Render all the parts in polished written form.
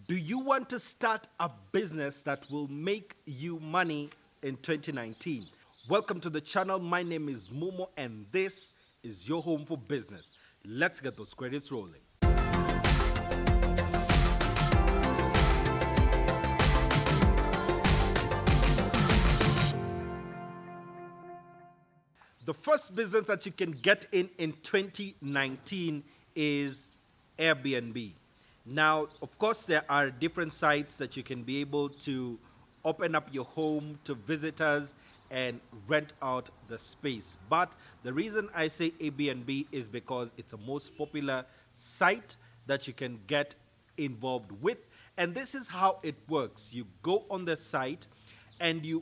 Do you want to start a business that will make you money in 2019? Welcome to the channel. My name is Mumo, and this is your home for business. Let's get those credits rolling. The first business that you can get in 2019 is Airbnb. Now, of course, there are different sites that you can be able to open up your home to visitors and rent out the space. But the reason I say Airbnb is because it's the most popular site that you can get involved with. And this is how it works. You go on the site and you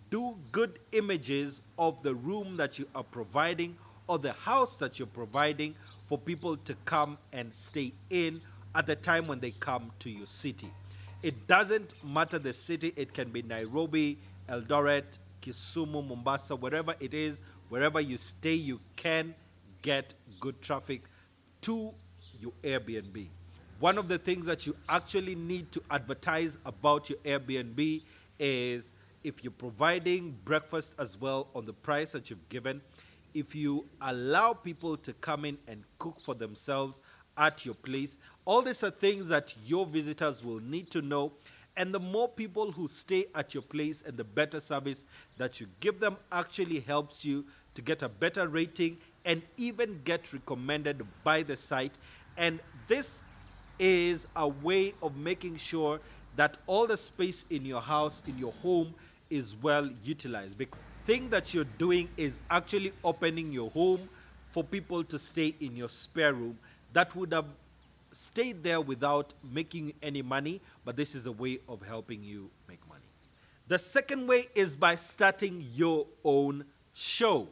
do good images of the room that you are providing or the house that you're providing for people to come and stay in at the time when they come to your city. It doesn't matter the city. It can be Nairobi, Eldoret, Kisumu, Mombasa, wherever it is, wherever you stay, you can get good traffic to your Airbnb. One of the things that you actually need to advertise about your Airbnb is if you're providing breakfast as well on the price that you've given, if you allow people to come in and cook for themselves at your place. All these are things that your visitors will need to know. And the more people who stay at your place and the better service that you give them actually helps you to get a better rating and even get recommended by the site. And this is a way of making sure that all the space in your house, in your home, is well utilized. The thing that you're doing is actually opening your home for people to stay in your spare room that would have stayed there without making any money, but this is a way of helping you make money. The second way is by starting your own show.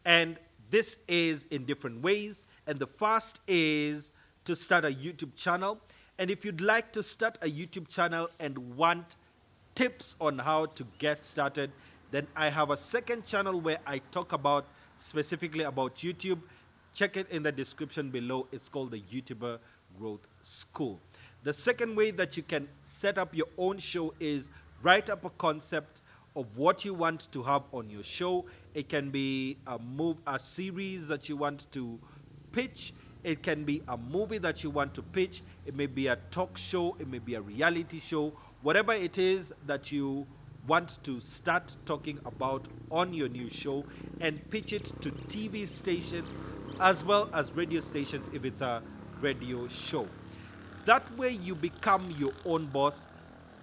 And this is in different ways. And the first is to start a YouTube channel. And if you'd like to start a YouTube channel and want tips on how to get started, then I have a second channel where I talk about specifically about YouTube. Check it in the description below. It's called the YouTuber Growth School. The second way that you can set up your own show is write up a concept of what you want to have on your show. It can be a series that you want to pitch. It can be a movie that you want to pitch. It may be a talk show. It may be a reality show. Whatever it is that you want to start talking about on your new show, and pitch it to TV stations as well as radio stations if it's a radio show. That way you become your own boss.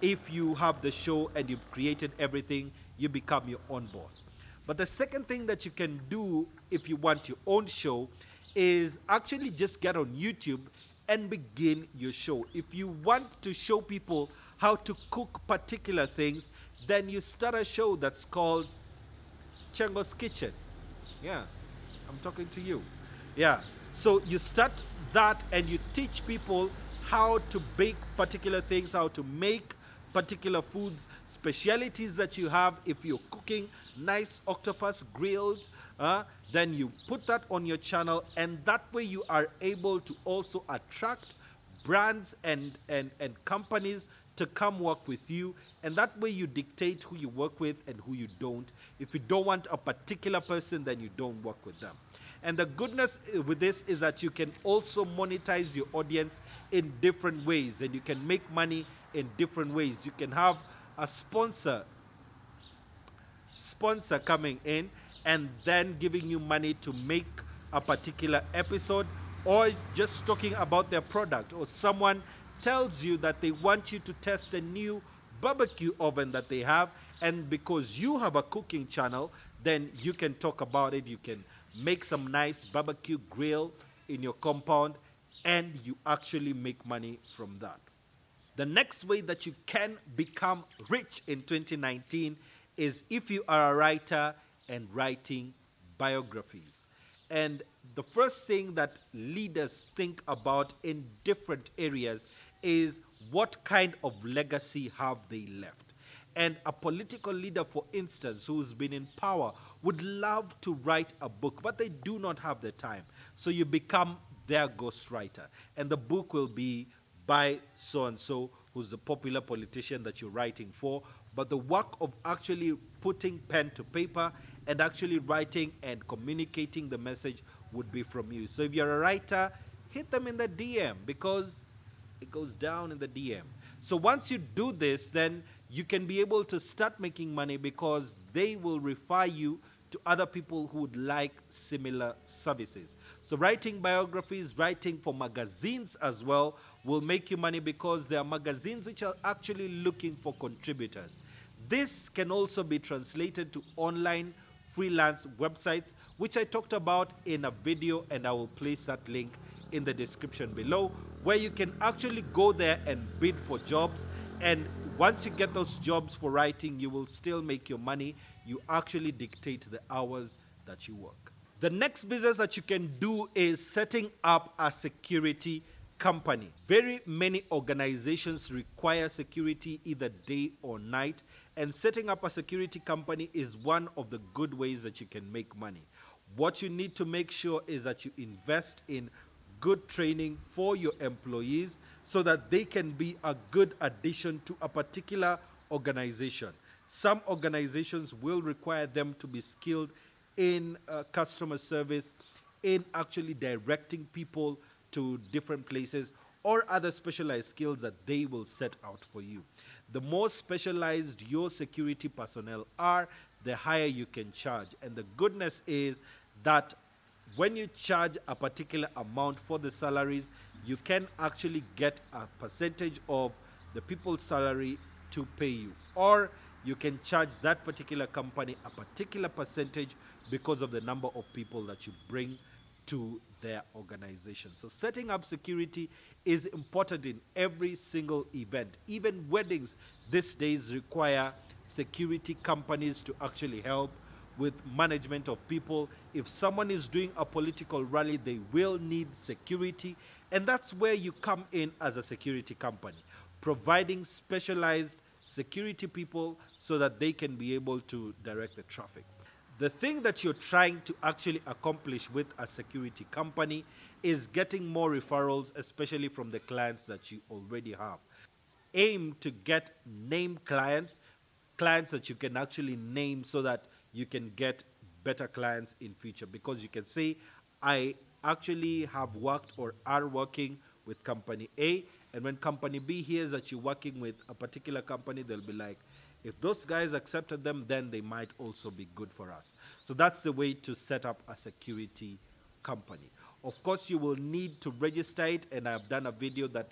If you have the show and you've created everything, you become your own boss. But the second thing that you can do if you want your own show is actually just get on YouTube and begin your show. If you want to show people how to cook particular things, then you start a show that's called Chengo's Kitchen. Yeah, I'm talking to you. Yeah, so you start that and you teach people how to bake particular things, how to make particular foods, specialities that you have. If you're cooking nice octopus grilled, then you put that on your channel, and that way you are able to also attract brands and companies to come work with you, and that way you dictate who you work with and who you don't. If you don't want a particular person, then you don't work with them. And the goodness with this is that you can also monetize your audience in different ways, and you can make money in different ways. You can have a sponsor coming in and then giving you money to make a particular episode, or just talking about their product, or someone tells you that they want you to test a new barbecue oven that they have, and because you have a cooking channel, then you can talk about it. You can make some nice barbecue grill in your compound, and you actually make money from that. The next way that you can become rich in 2019 is if you are a writer and writing biographies. And the first thing that leaders think about in different areas is what kind of legacy have they left. And a political leader, for instance, who's been in power, would love to write a book, but they do not have the time. So you become their ghostwriter. And the book will be by so and so, who's the popular politician that you're writing for, but the work of actually putting pen to paper and actually writing and communicating the message would be from you. So if you're a writer, hit them in the DM, because it goes down in the DM. So once you do this, then you can be able to start making money, because they will refer you to other people who would like similar services. So writing biographies, writing for magazines as well, will make you money, because there are magazines which are actually looking for contributors. This can also be translated to online freelance websites, which I talked about in a video, and I will place that link in the description below, where you can actually go there and bid for jobs. And once you get those jobs for writing, you will still make your money. You actually dictate the hours that you work. The next business that you can do is setting up a security company. Very many organizations require security either day or night, and setting up a security company is one of the good ways that you can make money. What you need to make sure is that you invest in good training for your employees, so that they can be a good addition to a particular organization. Some organizations will require them to be skilled in customer service, in actually directing people to different places, or other specialized skills that they will set out for you. The more specialized your security personnel are, the higher you can charge. And the goodness is that when you charge a particular amount for the salaries, you can actually get a percentage of the people's salary to pay you. Or you can charge that particular company a particular percentage because of the number of people that you bring to their organization. So setting up security is important in every single event. Even weddings these days require security companies to actually help with management of people. If someone is doing a political rally, they will need security, and that's where you come in as a security company, providing specialized security people so that they can be able to direct the traffic. The thing that you're trying to actually accomplish with a security company is getting more referrals, especially from the clients that you already have. Aim to get named clients that you can actually name, so that you can get better clients in future, because you can say, I actually have worked or are working with company A, and when company B hears that you're working with a particular company, they'll be like, if those guys accepted them, then they might also be good for us. So that's the way to set up a security company. Of course, you will need to register it, and I've done a video that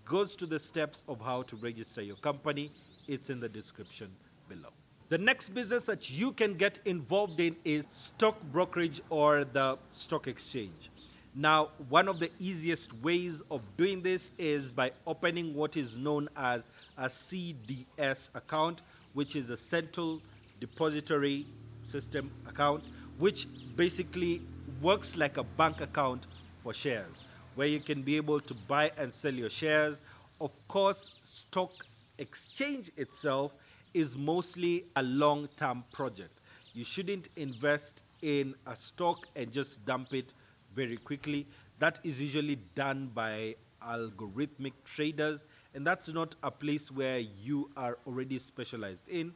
goes to the steps of how to register your company. It's in the description below. The next business that you can get involved in is stock brokerage or the stock exchange. Now, one of the easiest ways of doing this is by opening what is known as a CDS account, which is a Central Depository System account, which basically works like a bank account for shares, where you can be able to buy and sell your shares. Of course, stock exchange itself is mostly a long-term project. You shouldn't invest in a stock and just dump it very quickly. That is usually done by algorithmic traders, and that's not a place where you are already specialized in.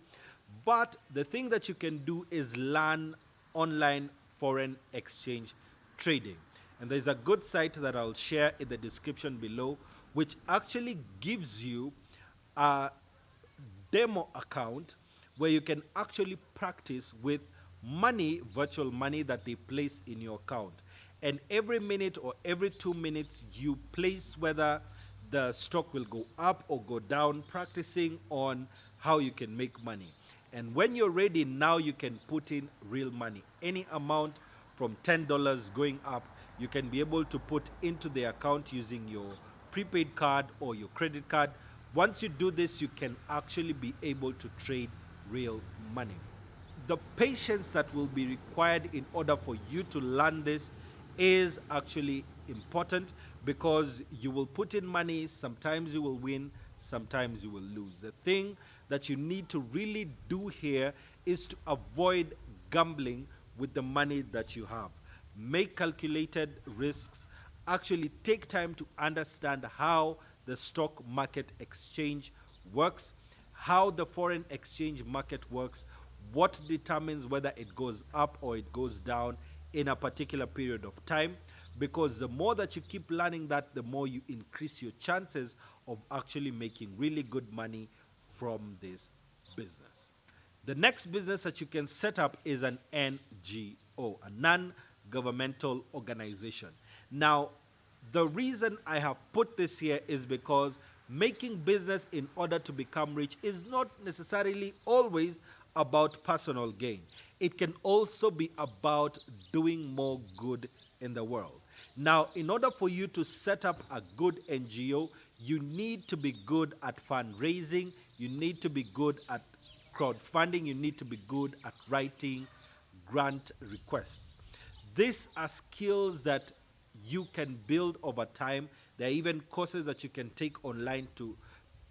But the thing that you can do is learn online foreign exchange trading. And there's a good site that I'll share in the description below, which actually gives you a demo account where you can actually practice with money, virtual money that they place in your account. And every minute or every 2 minutes, you place whether the stock will go up or go down, practicing on how you can make money. And when you're ready, now you can put in real money. Any amount from $10 going up, you can be able to put into the account using your prepaid card or your credit card. Once you do this, you can actually be able to trade real money. The patience that will be required in order for you to learn this is actually important, because you will put in money, sometimes you will win, sometimes you will lose. The thing that you need to really do here is to avoid gambling with the money that you have. Make calculated risks. Actually take time to understand how the stock market exchange works, how the foreign exchange market works, what determines whether it goes up or it goes down in a particular period of time. Because the more that you keep learning that, the more you increase your chances of actually making really good money from this business. The next business that you can set up is an NGO, a non governmental organization. Now, the reason I have put this here is because making business in order to become rich is not necessarily always about personal gain. It can also be about doing more good in the world. Now, in order for you to set up a good NGO, you need to be good at fundraising, you need to be good at crowdfunding, you need to be good at writing grant requests. These are skills that you can build over time. There are even courses that you can take online to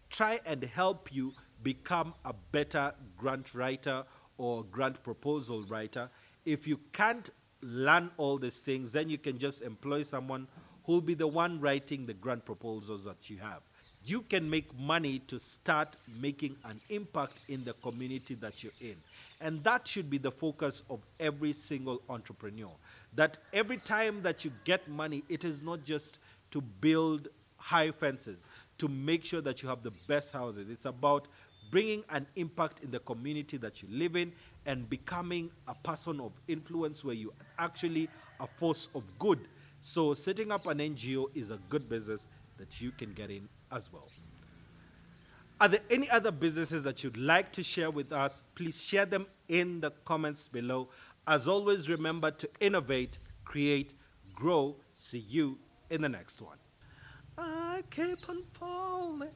try and help you become a better grant writer or grant proposal writer. If you can't learn all these things, then you can just employ someone who will be the one writing the grant proposals that you have. You can make money to start making an impact in the community that you're in. And that should be the focus of every single entrepreneur. That every time that you get money, it is not just to build high fences, to make sure that you have the best houses. It's about bringing an impact in the community that you live in and becoming a person of influence where you are actually a force of good. So setting up an NGO is a good business that you can get in as well. Are there any other businesses that you'd like to share with us? Please share them in the comments below. As always, remember to innovate, create, grow. See you in the next one. I keep on falling.